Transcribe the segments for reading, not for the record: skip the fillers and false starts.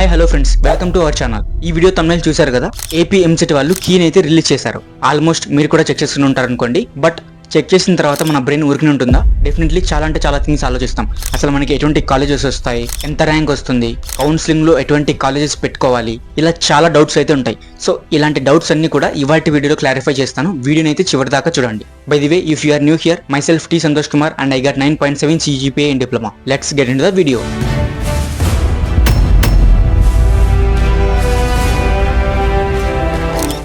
Hi hello friends, welcome to our channel. ఈ video తమిళ చూశారు కదా. ఏపీ ఎంసెట్ వాళ్ళు కీని అయితే రిలీజ్ చేశారు. ఆల్మోస్ట్ మీరు కూడా చెక్ చేసుకుని ఉంటారు అనుకోండి. బట్ చెక్ చేసిన తర్వాత మన బ్రెయిన్ ఊరికి ఉంటుందా? డెఫినెట్లీ చాలా అంటే చాలా థింగ్స్ ఆలోచిస్తాం. అసలు మనకి ఎటువంటి కాలేజెస్ వస్తాయి, ఎంత ర్యాంక్ వస్తుంది, కౌన్సిలింగ్ లో ఎటువంటి కాలేజెస్ పెట్టుకోవాలి, ఇలా చాలా డౌట్స్ అయితే ఉంటాయి. సో ఇలాంటి డౌట్స్ అన్ని కూడా ఇవాటి వీడియోలో క్లారిఫై చేస్తాను. వీడియోని అయితే చివరి దాకా చూడండి. By the way, if you are new here, myself T Santosh Kumar and I got 9.7 CGPA in diploma. Let's get into the video.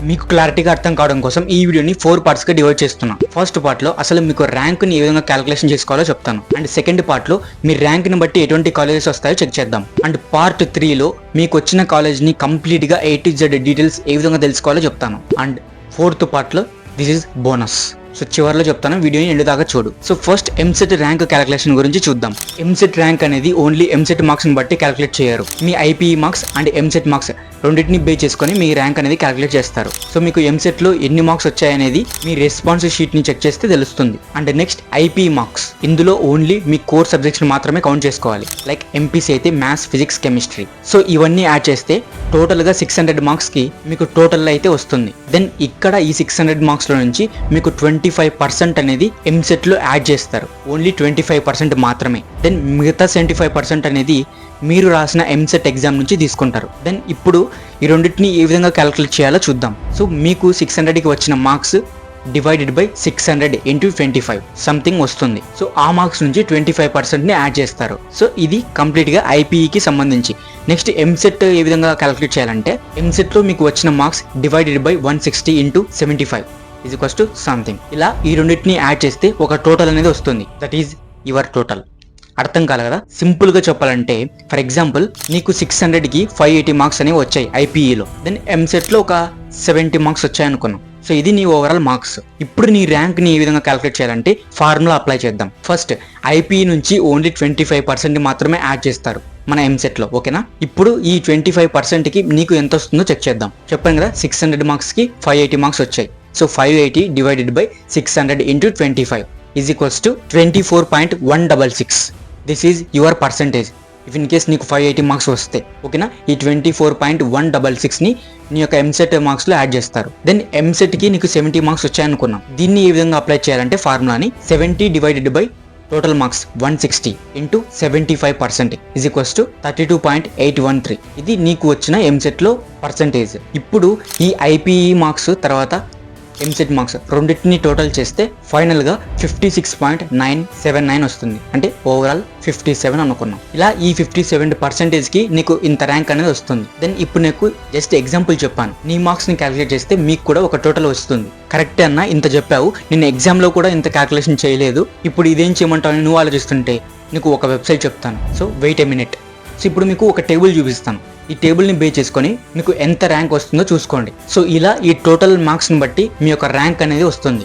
మీకు క్లారిటీగా అర్థం కావడం కోసం ఈ వీడియోని 4 పార్ట్స్ గా డివైడ్ చేస్తున్నాను. ఫస్ట్ పార్ట్ లో అసలు మీకు ర్యాంక్ ని ఏ విధంగా క్యాలిక్యులేషన్ చేసుకోవాలో చెప్తాను. అండ్ సెకండ్ పార్ట్ లో మీ ర్యాంక్ ని బట్టి ఎటువంటి కాలేజెస్ వస్తాయో చెక్ చేద్దాం. అండ్ పార్ట్ 3 లో మీకు వచ్చిన కాలేజ్ ని కంప్లీట్ గా A to Z డీటెయిల్స్ ఏ విధంగా తెలుసుకోవాలో చెప్తాను. అండ్ ఫోర్త్ పార్ట్ లో దిస్ ఇస్ బోనస్. సో చివరిలో చెప్తాను, వీడియోని ఎండ్ దాకా చూడు. So first EAMCET rank calculation గురించి చూద్దాం. ఎంసెట్ ర్యాంక్ అనేది ఓన్లీ ఎంసెట్ మార్క్స్ ని బట్టి క్యాలిక్యులేట్ చేయరు. మీ IPE marks and EAMCET marks రెండింటిని బేస్ చేసుకొని మీ ర్యాంక్ అనేది క్యాలిక్యులేట్ చేస్తారు. సో మీకు ఎంసెట్ లో ఎన్ని మార్క్స్ వచ్చాయనేది మీ రెస్పాన్స్ షీట్ ని చెక్ చేస్తే తెలుస్తుంది. అండ్ నెక్స్ట్ ఐపీఈ మార్క్స్, ఇందులో ఓన్లీ మీ కోర్ సబ్జెక్ట్స్ మాత్రమే కౌంట్ చేసుకోవాలి. లైక్ ఎంపీసీ అయితే మ్యాథ్స్, ఫిజిక్స్, కెమిస్ట్రీ. సో ఇవన్నీ యాడ్ చేస్తే టోటల్ గా 600 మార్క్స్ కి మీకు టోటల్ అయితే వస్తుంది. దెన్ ఇక్కడ ఈ 600 మార్క్స్ లో నుంచి మీకు 25% అనేది ఎంసెట్ లో యాడ్ చేస్తారు. ఓన్లీ 25% మాత్రమే. దెన్ మిగతా 75% అనేది మీరు రాసిన ఎంసెట్ ఎగ్జామ్ నుంచి తీసుకుంటారు. దెన్ ఇప్పుడు ఈ రెండింటిని ఏ విధంగా క్యాలిక్యులేట్ చేయాలో చూద్దాం. సో మీకు 600కి వచ్చిన marks divided by 600 into 25 something వస్తుంది. సో ఆ మార్క్స్ నుంచి 25% ని యాడ్ చేస్తారు. సో ఇది కంప్లీట్ గా ఐపీఈకి సంబంధించి. నెక్స్ట్ ఎంసెట్ ఏ విధంగా క్యాలిక్యులేట్ చేయాలంటే, ఎంసెట్ లో మీకు వచ్చిన marks divided by 160 into 75 is equals to something. ఇలా ఈ రెండింటిని యాడ్ చేస్తే ఒక టోటల్ అనేది వస్తుంది. That is your total. అర్థం కాదు కదా? సింపుల్ గా చెప్పాలంటే, ఫర్ ఎగ్జాంపుల్ నీకు 600కి 580 మార్క్స్ అనేవి వచ్చాయి ఐపీఈలో. దెన్ ఎంసెట్ లో ఒక 70 మార్క్స్ వచ్చాయి అనుకున్నాం. సో ఇది నీ ఓవరాల్ మార్క్స్. ఇప్పుడు నీ ర్యాంక్ ని ఏ విధంగా క్యాలిక్యులేట్ చేయాలంటే ఫార్ములా అప్లై చేద్దాం. ఫస్ట్ ఐపీఈ నుంచి ఓన్లీ 25% మాత్రమే యాడ్ చేస్తారు మన ఎంసెట్ లో, ఓకేనా? ఇప్పుడు ఈ 25% కి నీకు ఎంత వస్తుందో చెక్ చేద్దాం. చెప్పాను కదా, 600 మార్క్స్ కి 580 మార్క్స్ వచ్చాయి. So 580 divided by 600 into 25 is equals to 24.166. This is your percentage. If in case నీకు 580 మార్క్స్ వస్తే, ఓకేనా, ఈ 24.166 ని నీ యొక్క ఎంసెట్ మార్క్స్ లో యాడ్ చేస్తారు. దెన్ ఎంసెట్ కి నీకు 70 మార్క్స్ వచ్చాయనుకున్నాం. దీన్ని ఏ విధంగా అప్లై చేయాలంటే ఫార్ములాని 70 divided by total marks 160 into 75% is equals to 32.813. ఇది నీకు వచ్చిన ఎంసెట్ లో పర్సంటేజ్. ఇప్పుడు ఈ ఐపీఈ మార్క్స్ తర్వాత ఎంసెట్ మార్క్స్ రెండింటిని టోటల్ చేస్తే ఫైనల్ గా 56.979 వస్తుంది. అంటే ఓవరాల్ 57 అనుకున్నాం. ఇలా ఈ 57% కి నీకు ఇంత ర్యాంక్ అనేది వస్తుంది. దెన్ ఇప్పుడు నీకు జస్ట్ ఎగ్జాంపుల్ చెప్పాను. నీ మార్క్స్ ని క్యాలిక్యులేట్ చేస్తే మీకు కూడా ఒక టోటల్ వస్తుంది. కరెక్టే అన్న, ఇంత చెప్పావు, నేను ఎగ్జామ్ లో కూడా ఇంత క్యాలిక్యులేషన్ చేయలేదు, ఇప్పుడు ఇదేం చేయమంటావు అని నువ్వు ఆలోచిస్తుంటే నీకు ఒక వెబ్సైట్ చెప్తాను. So wait a minute. So ఇప్పుడు మీకు ఒక టేబుల్ చూపిస్తాను. ఈ టేబుల్ని బేస్ చేసుకొని మీకు ఎంత ర్యాంక్ వస్తుందో చూసుకోండి. సో ఇలా ఈ టోటల్ మార్క్స్ని బట్టి మీ యొక్క ర్యాంక్ అనేది వస్తుంది.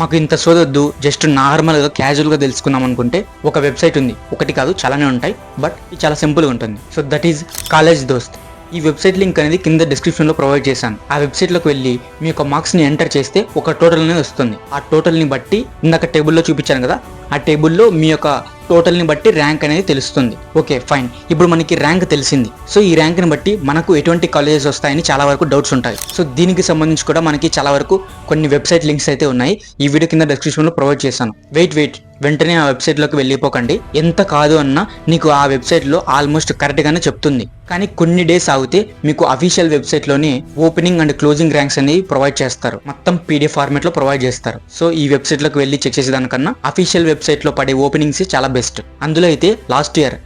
మాకు ఇంత సోదొద్దు, జస్ట్ నార్మల్గా క్యాజువల్గా తెలుసుకున్నాం అనుకుంటే ఒక వెబ్సైట్ ఉంది. ఒకటి కాదు, చాలానే ఉంటాయి, బట్ ఇది చాలా సింపుల్గా ఉంటుంది. సో దట్ ఈజ్ కాలేజ్ దోస్త్. ఈ వెబ్సైట్ లింక్ అనేది కింద డిస్క్రిప్షన్లో ప్రొవైడ్ చేశాను. ఆ వెబ్సైట్లోకి వెళ్ళి మీ యొక్క మార్క్స్ని ఎంటర్ చేస్తే ఒక టోటల్ అనేది వస్తుంది. ఆ టోటల్ని బట్టి ఇందాక టేబుల్లో చూపించాను కదా, ఆ టేబుల్లో మీ యొక్క టోటల్ని బట్టి ర్యాంక్ అనేది తెలుస్తుంది. ఓకే ఫైన్, ఇప్పుడు మనకి ర్యాంక్ తెలిసింది. సో ఈ ర్యాంక్ని బట్టి మనకు ఎటువంటి కాలేజెస్ వస్తాయని చాలా వరకు డౌట్స్ ఉంటాయి. సో దీనికి సంబంధించి కూడా మనకి చాలా వరకు కొన్ని వెబ్సైట్ లింక్స్ అయితే ఉన్నాయి. ఈ వీడియో కింద డిస్క్రిప్షన్లో ప్రొవైడ్ చేశాను. వెయిట్ వెంటనే ఆ వెబ్సైట్లోకి వెళ్ళిపోకండి. ఎంత కాదు అన్నా నీకు ఆ వెబ్సైట్లో ఆల్మోస్ట్ కరెక్ట్గానే చెప్తుంది. కానీ కొన్ని డేస్ ఆగితే మీకు అఫీషియల్ వెబ్సైట్లోనే ఓపెనింగ్ అండ్ క్లోజింగ్ ర్యాంక్స్ అనేవి ప్రొవైడ్ చేస్తారు. మొత్తం PDF ఫార్మాట్లో ప్రొవైడ్ చేస్తారు. సో ఈ వెబ్సైట్లోకి వెళ్ళి చెక్ చేసేదానికన్నా అఫీషియల్ వెబ్సైట్లో పడే ఓపెనింగ్స్ చాలా బెస్ట్. అందులో అయితే లాస్ట్ ఇయర్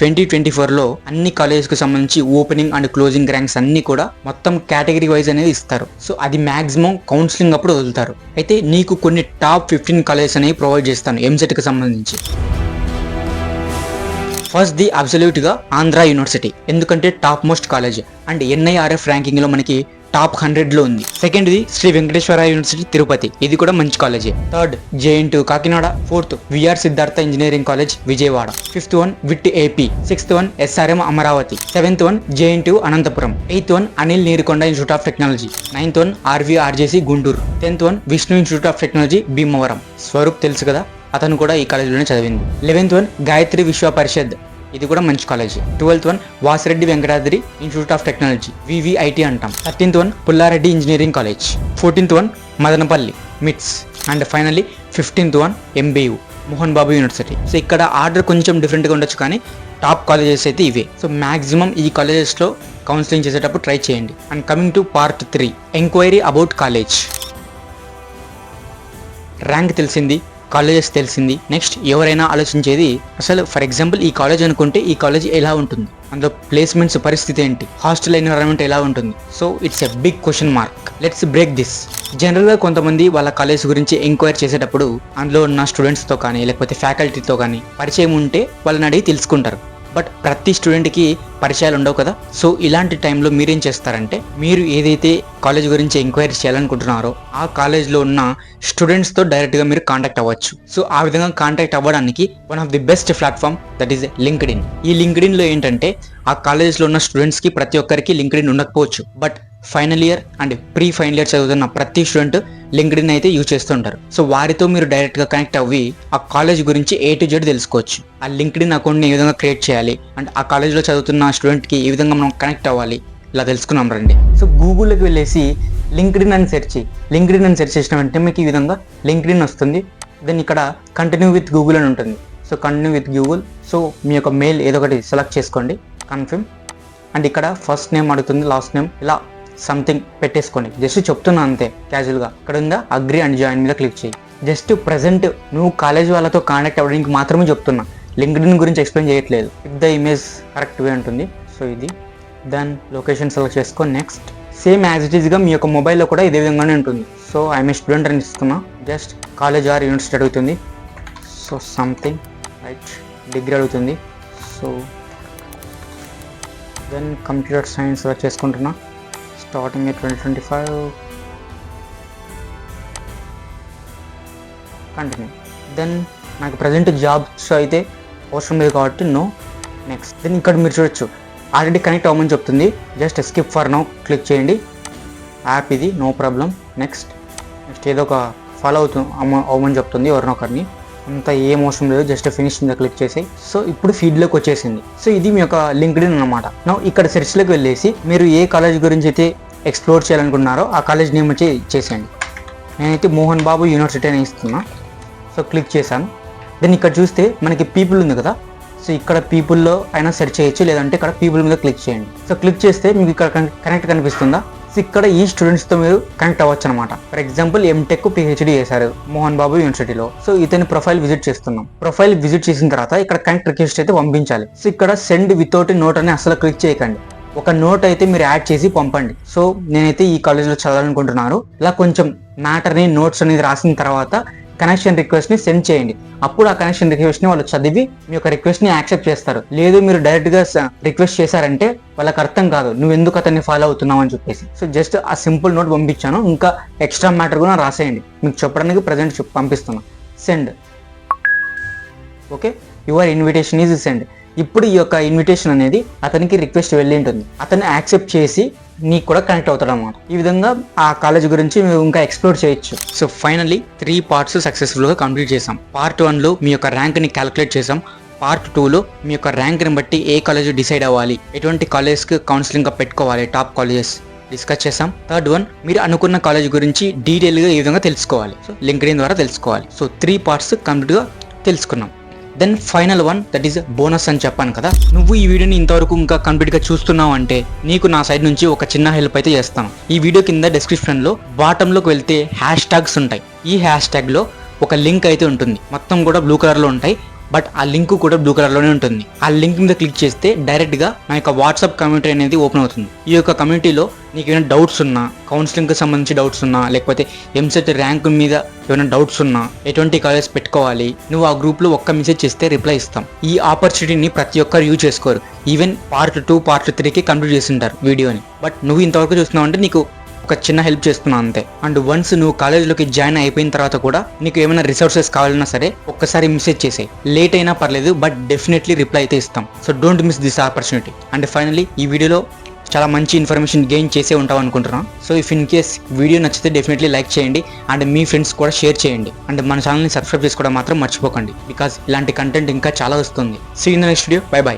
2024లో అన్ని కాలేజెస్కి సంబంధించి ఓపెనింగ్ అండ్ క్లోజింగ్ ర్యాంక్స్ అన్ని కూడా మొత్తం కేటగిరీ వైజ్ అనేది ఇస్తారు. సో అది మాక్సిమం కౌన్సిలింగ్ అప్పుడు వదులుతారు. అయితే నీకు కొన్ని టాప్ 15 కాలేజెస్ అనేవి ప్రొవైడ్ చేస్తాను ఎంసెట్ కి సంబంధించి. ఫస్ట్ ది అబ్సల్యూట్ గా ఆంధ్ర యూనివర్సిటీ, ఎందుకంటే top most college and NIRF ranking లో మనకి టాప్ 100 లో ఉంది. Second the Sri Venkateswara university Tirupati, ఇది కూడా మంచి కాలేజే. Third JNTU Kakinada. Fourth VR Siddhartha engineering college Vijayawada. Fifth one VIT AP. Sixth one SRM Amaravati. Seventh one JNTU Anantapuram. Eighth one Anil Neerukonda institute of technology. Ninth one RVRJC Guntur. 10th one Vishnu institute of technology Bhimavaram. Swaroop తెలుసు కదా, అతను కూడా ఈ కాలేజీలోనే చదివింది. 11th వన్ గాయత్రి విశ్వ పరిషత్ ఇది కూడా మంచి college. 12th one Vasireddy Venkatadri institute of technology, VVIT అంటాం. 13th one Pullareddy engineering college. 14th one Madanapalle MITS. And finally 15th one MBU Mohan Babu university. So ఇక్కడ ఆర్డర్ కొంచెం డిఫరెంట్గా ఉండొచ్చు, కానీ టాప్ కాలేజెస్ అయితే ఇవే. సో మ్యాక్సిమం ఈ కాలేజెస్లో కౌన్సిలింగ్ చేసేటప్పుడు ట్రై చేయండి. And coming to part 3, enquiry about college. Rank తెలిసింది, కాలేజెస్ తెలిసింది. నెక్స్ట్ ఎవరైనా ఆలోచించేది అసలు ఫర్ ఎగ్జాంపుల్ ఈ కాలేజ్ అనుకుంటే ఈ కాలేజ్ ఎలా ఉంటుంది, అందులో ప్లేస్మెంట్స్ పరిస్థితి ఏంటి, హాస్టల్ ఎన్విరాన్మెంట్ ఎలా ఉంటుంది. So it's a big question mark. Let's break this. జనరల్గా కొంతమంది వాళ్ళ కాలేజ్ గురించి ఎంక్వైరీ చేసేటప్పుడు అందులో ఉన్న స్టూడెంట్స్తో కానీ లేకపోతే ఫ్యాకల్టీతో కానీ పరిచయం ఉంటే వాళ్ళని అడిగి తెలుసుకుంటారు. బట్ ప్రతి స్టూడెంట్కి పరిచయాలు ఉండవు కదా. సో ఇలాంటి టైంలో మీరేం చేస్తారంటే, మీరు ఏదైతే కాలేజ్ గురించి ఎంక్వైరీ చేయాలనుకుంటున్నారో ఆ కాలేజ్లో ఉన్న స్టూడెంట్స్తో డైరెక్ట్గా మీరు కాంటాక్ట్ అవ్వచ్చు. సో ఆ విధంగా కాంటాక్ట్ అవ్వడానికి one of the best platform that is LinkedIn. ఈ లింక్డ్ఇన్లో ఏంటంటే ఆ కాలేజ్లో ఉన్న స్టూడెంట్స్కి ప్రతి ఒక్కరికి లింక్డ్ఇన్ ఉండకపోవచ్చు, but final year and pre final year చదువుతున్న ప్రతి స్టూడెంట్ లింక్డ్ఇన్ అయితే యూజ్ చేస్తుంటారు. సో వారితో మీరు డైరెక్ట్గా కనెక్ట్ అవ్వి ఆ కాలేజ్ గురించి A to Z తెలుసుకోవచ్చు. ఆ లింక్డ్ఇన్ అకౌంట్ని ఏ విధంగా క్రియేట్ చేయాలి అండ్ ఆ కాలేజ్లో చదువుతున్న స్టూడెంట్కి ఏ విధంగా మనం కనెక్ట్ అవ్వాలి, ఇలా తెలుసుకున్నాం రండి. సో గూగుల్లోకి వెళ్ళేసి లింక్డ్ఇన్ అని సెర్చ్ చేయి. లింక్డ్ఇన్ అని సెర్చ్ చేసిన వెంటనే మీకు ఈ విధంగా లింక్డ్ఇన్ వస్తుంది. దెన్ ఇక్కడ కంటిన్యూ విత్ గూగుల్ అని ఉంటుంది. So continue with Google. So మీ యొక్క మెయిల్ ఏదో ఒకటి సెలెక్ట్ చేసుకోండి, కన్ఫర్మ్. అండ్ ఇక్కడ ఫస్ట్ నేమ్ అడుగుతుంది, లాస్ట్ నేమ్, ఇలా సంథింగ్ పెట్టేసుకోండి. జస్ట్ చెప్తున్నా అంతే క్యాజువల్గా. ఇక్కడ ఉందా అగ్రి అండ్ జాయిన్ మీద క్లిక్ చేయి. జస్ట్ ప్రజెంట్ నువ్వు కాలేజ్ వాళ్ళతో కాంటాక్ట్ అవ్వడానికి మాత్రమే చెప్తున్నా, లింక్డ్ఇన్ గురించి ఎక్స్ప్లెయిన్ చేయట్లేదు. If the image correct way ఉంటుంది. సో ఇది దెన్ లొకేషన్ సెలెక్ట్ చేసుకో. నెక్స్ట్ సేమ్ యాజ్ ఇట్ ఈస్గా మీ యొక్క మొబైల్లో కూడా ఇదే విధంగానే ఉంటుంది. సో ఐఎమ్ ఏ స్టూడెంట్ అని ఇస్తున్నా. జస్ట్ కాలేజ్ ఆర్ యూనివర్సిటీ అడుగుతుంది. సో సంథింగ్ రైట్, డిగ్రీ అడుగుతుంది. So then computer science select చేసుకుంటున్నా. Starting 2025, continue. దెన్ నాకు ప్రజెంట్ జాబ్స్ అయితే అవసరం లేదు కాబట్టి నో. నెక్స్ట్ దెన్ ఇక్కడ మీరు చూడొచ్చు ఆల్రెడీ కనెక్ట్ అవ్వమని చెప్తుంది. Just skip for now click చేయండి. యాప్ ఇది, నో ప్రాబ్లం. నెక్స్ట్ ఏదో ఒక ఫాలో అవ్వమని చెప్తుంది ఎవరినొకరిని. అంత ఏం అవసరం లేదు, జస్ట్ ఫినిష్ మీద క్లిక్ చేసి. సో ఇప్పుడు ఫీడ్లోకి వచ్చేసింది. సో ఇది మీ యొక్క లింక్డ్ఇన్ అనమాట. నా ఇక్కడ సెర్చ్లోకి వెళ్ళేసి మీరు ఏ కాలేజ్ గురించి అయితే ఎక్స్ప్లోర్ చేయాలనుకుంటున్నారో ఆ కాలేజ్ నేమ్ వచ్చి చేసేయండి. నేనైతే మోహన్ బాబు యూనివర్సిటీ అని ఇస్తున్నా. సో క్లిక్ చేశాను. దెన్ ఇక్కడ చూస్తే మనకి పీపుల్ ఉంది కదా. సో ఇక్కడ పీపుల్లో అయినా సెర్చ్ చేయొచ్చు, లేదంటే ఇక్కడ పీపుల్ మీద క్లిక్ చేయండి. సో క్లిక్ చేస్తే మీకు ఇక్కడ కనెక్ట్ కనిపిస్తుందా. సో ఇక్కడ ఈ స్టూడెంట్స్తో మీరు కనెక్ట్ అవ్వచ్చు అనమాట. ఫర్ ఎగ్జాంపుల్ ఎంటెక్ PhD చేశారు మోహన్ బాబు యూనివర్సిటీలో. సో ఇతని ప్రొఫైల్ విజిట్ చేస్తున్నాం. ప్రొఫైల్ విజిట్ చేసిన తర్వాత ఇక్కడ కనెక్ట్ రిక్వెస్ట్ అయితే పంపించాలి. సో ఇక్కడ సెండ్ వితౌట్ నోట్ అని అసలు క్లిక్ చేయకండి. ఒక నోట్ అయితే మీరు యాడ్ చేసి పంపండి. సో నేనైతే ఈ కాలేజ్లో చదవాలనుకుంటున్నాను, ఇలా కొంచెం మ్యాటర్ని నోట్స్ అనేది రాసిన తర్వాత కనెక్షన్ రిక్వెస్ట్ని సెండ్ చేయండి. అప్పుడు ఆ కనెక్షన్ రిక్వెస్ట్ని వాళ్ళు చదివి మీ యొక్క రిక్వెస్ట్ని యాక్సెప్ట్ చేస్తారు. లేదు మీరు డైరెక్ట్గా రిక్వెస్ట్ చేశారంటే వాళ్ళకి అర్థం కాదు నువ్వు ఎందుకు అతన్ని ఫాలో అవుతున్నావు అని చెప్పేసి. సో జస్ట్ ఆ సింపుల్ నోట్ పంపించాను, ఇంకా ఎక్స్ట్రా మ్యాటర్ కూడా రాసేయండి. మీకు చెప్పడానికి ప్రజెంట్ పంపిస్తున్నాను. Send. Okay, your invitation is send. ఇప్పుడు ఈ యొక్క ఇన్విటేషన్ అనేది అతనికి రిక్వెస్ట్ వెళ్ళి ఉంటుంది. అతన్ని యాక్సెప్ట్ చేసి నీకు కూడా కనెక్ట్ అవుతాడు అనమాట. ఈ విధంగా ఆ కాలేజ్ గురించి మేము ఇంకా ఎక్స్ప్లోర్ చేయొచ్చు. సో ఫైనల్లీ 3 parts సక్సెస్ఫుల్గా కంప్లీట్ చేసాం. పార్ట్ 1లో మీ యొక్క ర్యాంక్ని క్యాలిక్యులేట్ చేసాం. పార్ట్ 2లో మీ యొక్క ర్యాంక్ని బట్టి ఏ కాలేజ్ డిసైడ్ అవ్వాలి, ఎటువంటి కాలేజ్కి కౌన్సిలింగ్గా పెట్టుకోవాలి, టాప్ కాలేజెస్ డిస్కస్ చేసాం. థర్డ్ వన్, మీరు అనుకున్న కాలేజ్ గురించి డీటెయిల్గా ఏ విధంగా తెలుసుకోవాలి. సో లింక్డ్ఇన్ ద్వారా తెలుసుకోవాలి. సో 3 parts కంప్లీట్గా తెలుసుకున్నాం. Then final one, that is bonus అని చెప్పాను కదా. నువ్వు ఈ వీడియోని ఇంతవరకు ఇంకా కంప్లీట్గా చూస్తున్నావు అంటే నీకు నా సైడ్ నుంచి ఒక చిన్న హెల్ప్ అయితే చేస్తాను. ఈ వీడియో కింద డిస్క్రిప్షన్లో బాటంలోకి వెళ్తే హ్యాష్ ట్యాగ్స్ ఉంటాయి. ఈ హ్యాష్ ట్యాగ్లో ఒక లింక్ అయితే ఉంటుంది. మొత్తం కూడా బ్లూ కలర్లో ఉంటాయి, బట్ ఆ లింక్ కూడా బ్లూ కలర్లోనే ఉంటుంది. ఆ లింక్ మీద క్లిక్ చేస్తే డైరెక్ట్గా నా యొక్క వాట్సాప్ కమ్యూనిటీ అనేది ఓపెన్ అవుతుంది. ఈ యొక్క కమ్యూనిటీలో నీకు ఏమైనా డౌట్స్ ఉన్నా, కౌన్సిలింగ్కి సంబంధించి డౌట్స్ ఉన్నా, లేకపోతే ఎంసెట్ ర్యాంక్ మీద ఏమైనా డౌట్స్ ఉన్నా, ఎటువంటి కాలేజ్ పెట్టుకోవాలి, నువ్వు ఆ గ్రూప్లో ఒక్క మెసేజ్ చేస్తే రిప్లై ఇస్తాం. ఈ ఆపర్చునిటీని ప్రతి ఒక్కరు యూజ్ చేసుకోరు. ఈవెన్ పార్ట్ 2, పార్ట్ 3కి కంప్లీట్ చేసింటారు వీడియోని. బట్ నువ్వు ఇంతవరకు చూస్తున్నావు అంటే నీకు ఒక చిన్న హెల్ప్ చేస్తున్నాను అంతే. అండ్ వన్స్ నువ్వు కాలేజ్లోకి జాయిన్ అయిపోయిన తర్వాత కూడా నీకు ఏమైనా రిసోర్సెస్ కావాలన్నా సరే ఒక్కసారి మెసేజ్ చేసేయి. లేట్ అయినా పర్లేదు, బట్ డెఫినెట్లీ రిప్లై అయితే ఇస్తాం. So don't miss this opportunity. And finally ఈ వీడియోలో చాలా మంచి ఇన్ఫర్మేషన్ గెయిన్ చేసే ఉంటాం అనుకుంటున్నాం. So if in case video నచ్చితే డెఫినెట్లీ లైక్ చేయండి అండ్ మీ ఫ్రెండ్స్ కూడా షేర్ చేయండి అండ్ మన ఛానల్ని సబ్స్క్రైబ్ చేసుకోవడం మాత్రం మర్చిపోకండి బికాజ్ ఇలాంటి కంటెంట్ ఇంకా చాలా వస్తుంది. See in the next video. Bye by.